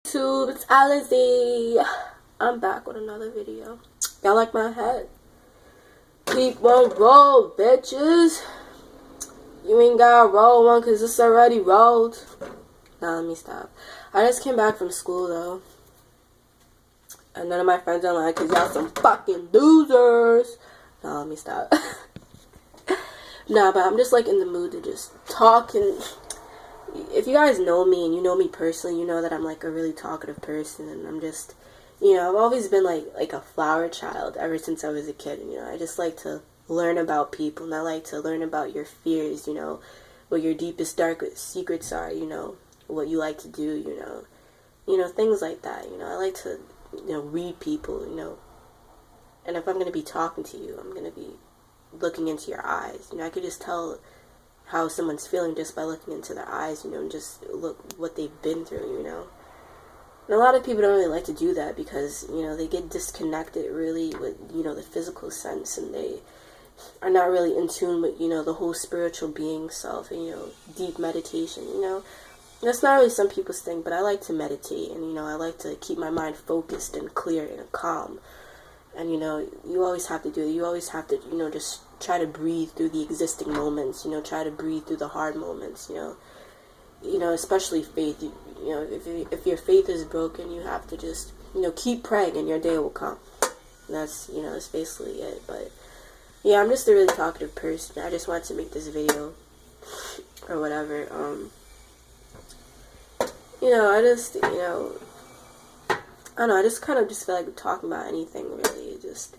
YouTube, it's Alizé. I'm back with another video. Y'all like my hat? Keep on roll, bitches. You ain't gotta roll one because it's already rolled. Nah, let me stop. I just came back from school though. And none of my friends are like, because y'all some fucking losers. Nah, let me stop. Nah, but I'm just like in the mood to just talk. And if you guys know me and you know me personally, you know that I'm like a really talkative person. And I'm just, you know, I've always been like a flower child ever since I was a kid. And, you know, I just like to learn about people. And I like to learn about your fears, you know, what your deepest, darkest secrets are, you know, what you like to do, you know, things like that. You know, I like to, you know, read people, you know. And if I'm going to be talking to you, I'm going to be looking into your eyes. You know, I could just tell how someone's feeling just by looking into their eyes, you know, and just look what they've been through, you know. And a lot of people don't really like to do that because, you know, they get disconnected really with, you know, the physical sense, and they are not really in tune with, you know, the whole spiritual being self and, you know, deep meditation, you know. That's not really some people's thing, but I like to meditate, and, you know, I like to keep my mind focused and clear and calm. And, you know, you always have to do it. You always have to, you know, just try to breathe through the existing moments, you know, try to breathe through the hard moments, you know, especially faith. You know, if your faith is broken, you have to just, you know, keep praying and your day will come. And that's, you know, that's basically it. But, yeah, I'm just a really talkative person. I just wanted to make this video or whatever. You know, I just, you know, I don't know, I just kind of just feel like talking about anything, really. Just,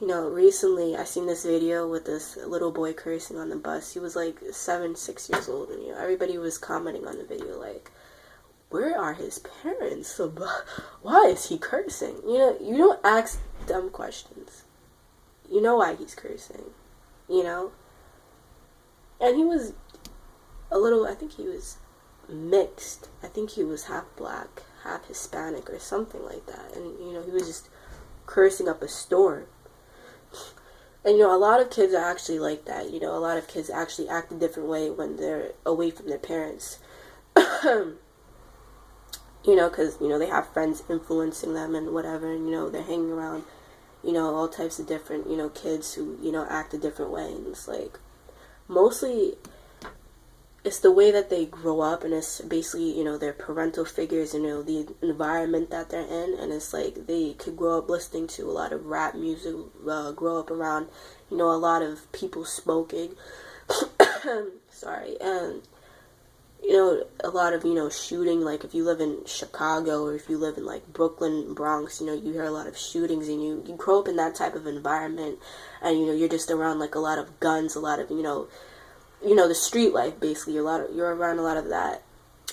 you know, recently I seen this video with this little boy cursing on the bus. He was like 6 years old, and, you know, everybody was commenting on the video like, where are his parents? Why is he cursing? You know, you don't ask dumb questions. You know why he's cursing, you know? And he was a little, I think he was mixed. I think he was half black, half Hispanic or something like that. And, you know, he was just cursing up a storm. And, you know, a lot of kids are actually like that. You know, a lot of kids actually act a different way when they're away from their parents. You know, because, you know, they have friends influencing them and whatever. And, you know, they're hanging around, you know, all types of different, you know, kids who, you know, act a different way. And it's like, mostly it's the way that they grow up, and it's basically, you know, their parental figures, you know, the environment that they're in. And it's like they could grow up listening to a lot of rap music, grow up around, you know, a lot of people smoking, sorry, and, you know, a lot of, you know, shooting. Like if you live in Chicago or if you live in like Brooklyn, Bronx, you know, you hear a lot of shootings, and you grow up in that type of environment, and, you know, you're just around like a lot of guns, a lot of, you know, the street life, basically. You're around a lot of that.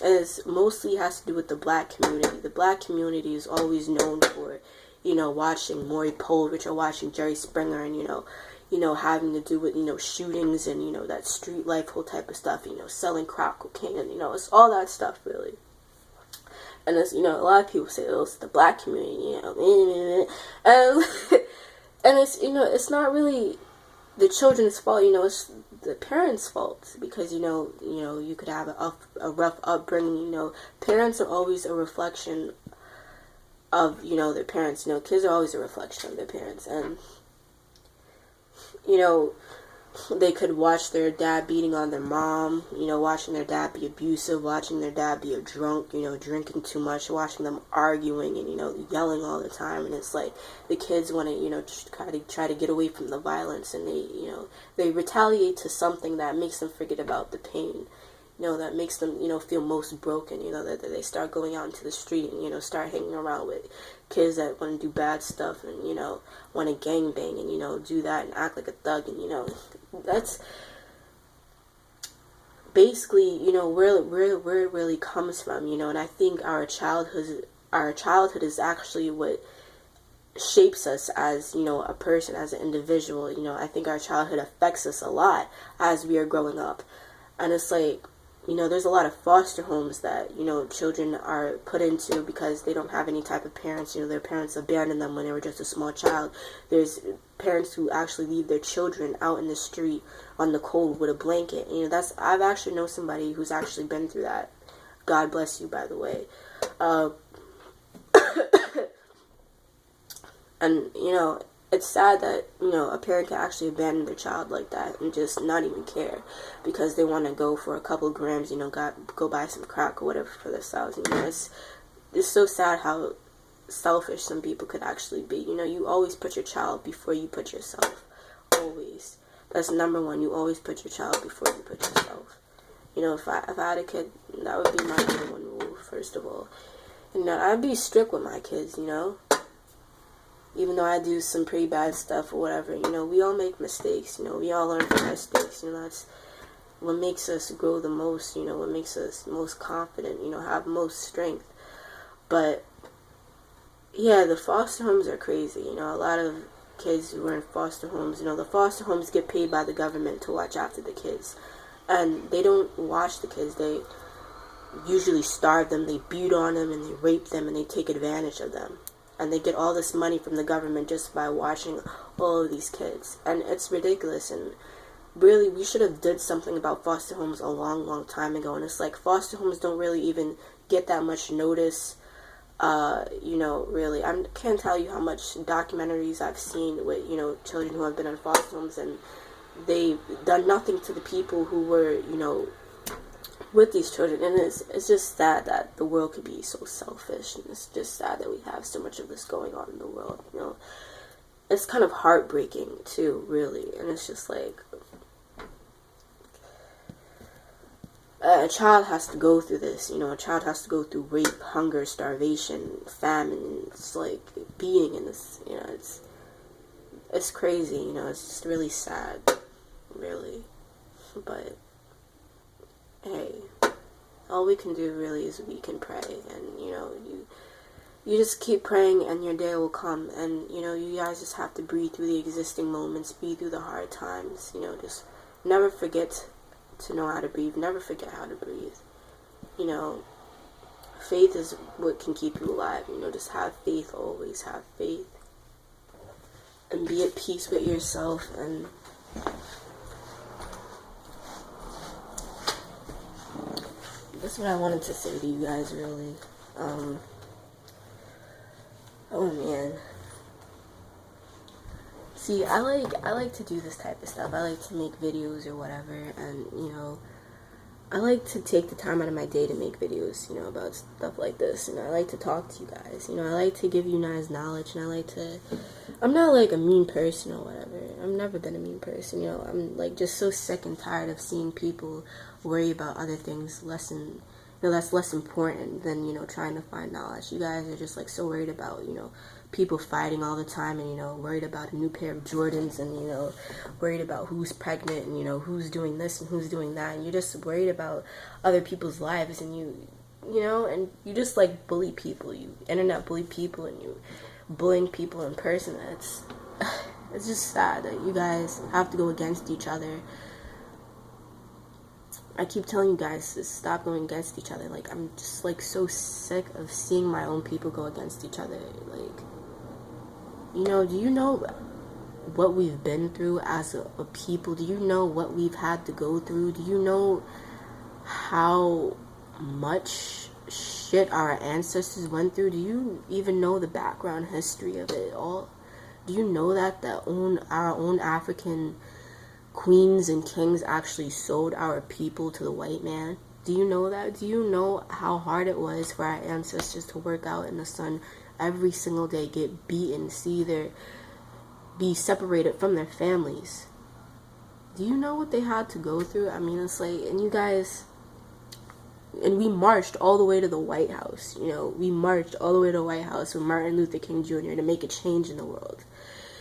And it's mostly has to do with the black community. The black community is always known for, you know, watching Maury Povich or watching Jerry Springer, and, you know, having to do with, you know, shootings and, you know, that street life whole type of stuff, you know, selling crack cocaine, and, you know, it's all that stuff, really. And it's, you know, a lot of people say, oh, it's the black community, you know, and it's, you know, it's not really the children's fault, you know, it's the parents' fault, because, you know, you could have a rough upbringing. You know, parents are always a reflection of, you know, their parents. You know, kids are always a reflection of their parents, and, you know, they could watch their dad beating on their mom, you know, watching their dad be abusive, watching their dad be a drunk, you know, drinking too much, watching them arguing and, you know, yelling all the time. And it's like the kids want to, you know, try to get away from the violence, and they, you know, they retaliate to something that makes them forget about the pain, you know, that makes them, you know, feel most broken. You know, that they start going out into the street and, you know, start hanging around with kids that want to do bad stuff and, you know, want to gangbang and, you know, do that and act like a thug. And, you know, that's basically, you know, where it really comes from, you know. And I think our childhood is actually what shapes us as, you know, a person, as an individual. You know, I think our childhood affects us a lot as we are growing up. And it's like, you know, there's a lot of foster homes that, you know, children are put into because they don't have any type of parents. You know, their parents abandoned them when they were just a small child. There's parents who actually leave their children out in the street on the cold with a blanket. You know, I've actually know somebody who's actually been through that. God bless you, by the way. And, you know, it's sad that, you know, a parent can actually abandon their child like that and just not even care because they want to go for a couple grams, you know, go buy some crack or whatever for themselves. You know, it's so sad how selfish some people could actually be. You know, you always put your child before you put yourself. Always. That's number one. You always put your child before you put yourself. You know, if I had a kid, that would be my number one rule, first of all. And I'd be strict with my kids, you know. Even though I do some pretty bad stuff or whatever, you know, we all make mistakes, you know, we all learn from our mistakes, you know, that's what makes us grow the most, you know, what makes us most confident, you know, have most strength. But, yeah, the foster homes are crazy, you know, a lot of kids who are in foster homes, you know, the foster homes get paid by the government to watch after the kids, and they don't watch the kids, they usually starve them, they beat on them, and they rape them, and they take advantage of them. And they get all this money from the government just by watching all of these kids. And it's ridiculous. And really, we should have did something about foster homes a long, long time ago. And it's like foster homes don't really even get that much notice. You know, really. I can't tell you how much documentaries I've seen with, you know, children who have been in foster homes. And they've done nothing to the people who were, you know, with these children. And it's just sad that the world could be so selfish, and it's just sad that we have so much of this going on in the world, you know. It's kind of heartbreaking too, really. And it's just like a child has to go through this, you know. A child has to go through rape, hunger, starvation, famine. It's like being in this, you know, it's crazy, you know. It's just really sad, really. But hey, all we can do really is we can pray, and, you know, you just keep praying and your day will come. And, you know, you guys just have to breathe through the existing moments, breathe through the hard times, you know. Just never forget to know how to breathe, never forget how to breathe. You know, faith is what can keep you alive, you know. Just have faith, always have faith, and be at peace with yourself. And that's what I wanted to say to you guys, really. Oh man. See, I like to do this type of stuff. I like to make videos or whatever, and, you know, I like to take the time out of my day to make videos, you know, about stuff like this. And I like to talk to you guys, you know. I like to give you guys knowledge, and I'm not like a mean person or whatever. I've never been a mean person, you know. I'm like just so sick and tired of seeing people worry about other things that's less important than, you know, trying to find knowledge. You guys are just like so worried about, you know, people fighting all the time, and, you know, worried about a new pair of Jordans, and, you know, worried about who's pregnant, and, you know, who's doing this and who's doing that, and you're just worried about other people's lives, and you know, and you just like bully people, you internet bully people, and you bullying people in person. It's just sad that you guys have to go against each other. I keep telling you guys to stop going against each other. Like, I'm just like so sick of seeing my own people go against each other. Like, you know, do you know what we've been through as a people? Do you know what we've had to go through? Do you know how much shit our ancestors went through? Do you even know the background history of it all? Do you know that our own African queens and kings actually sold our people to the white man? Do you know that? Do you know how hard it was for our ancestors to work out in the sun every single day, get beaten, be separated from their families? Do you know what they had to go through? I mean, it's like, and you guys, and we marched all the way to the White House, you know, we marched all the way to the White House with Martin Luther King Jr. to make a change in the world.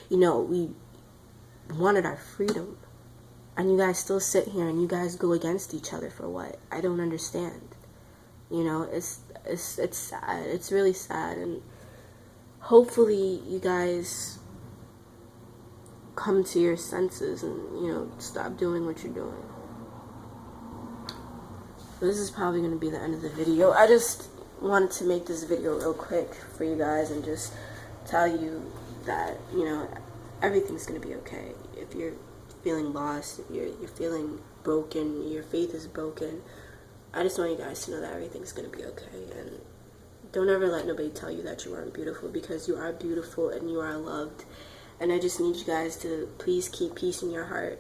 You know, we wanted our freedom. And you guys still sit here and you guys go against each other for what? I don't understand. You know, it's sad. It's really sad. And hopefully you guys come to your senses and, you know, stop doing what you're doing. This is probably going to be the end of the video. I just wanted to make this video real quick for you guys and just tell you that, you know, everything's going to be okay. If you're feeling lost, if you're feeling broken, your faith is broken, I just want you guys to know that everything's going to be okay. And Don't ever let nobody tell you that you aren't beautiful, because you are beautiful and you are loved. And I just need you guys to please keep peace in your heart.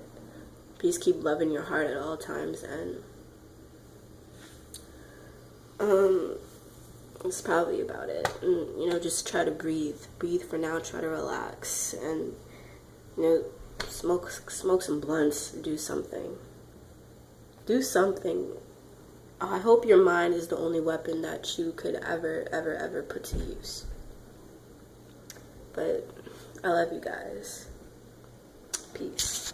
Please keep love in your heart at all times. And that's probably about it. And, you know, just try to breathe for now. Try to relax, and, you know, smoke some blunts. Do something. I hope your mind is the only weapon that you could ever put to use. But I love you guys. Peace.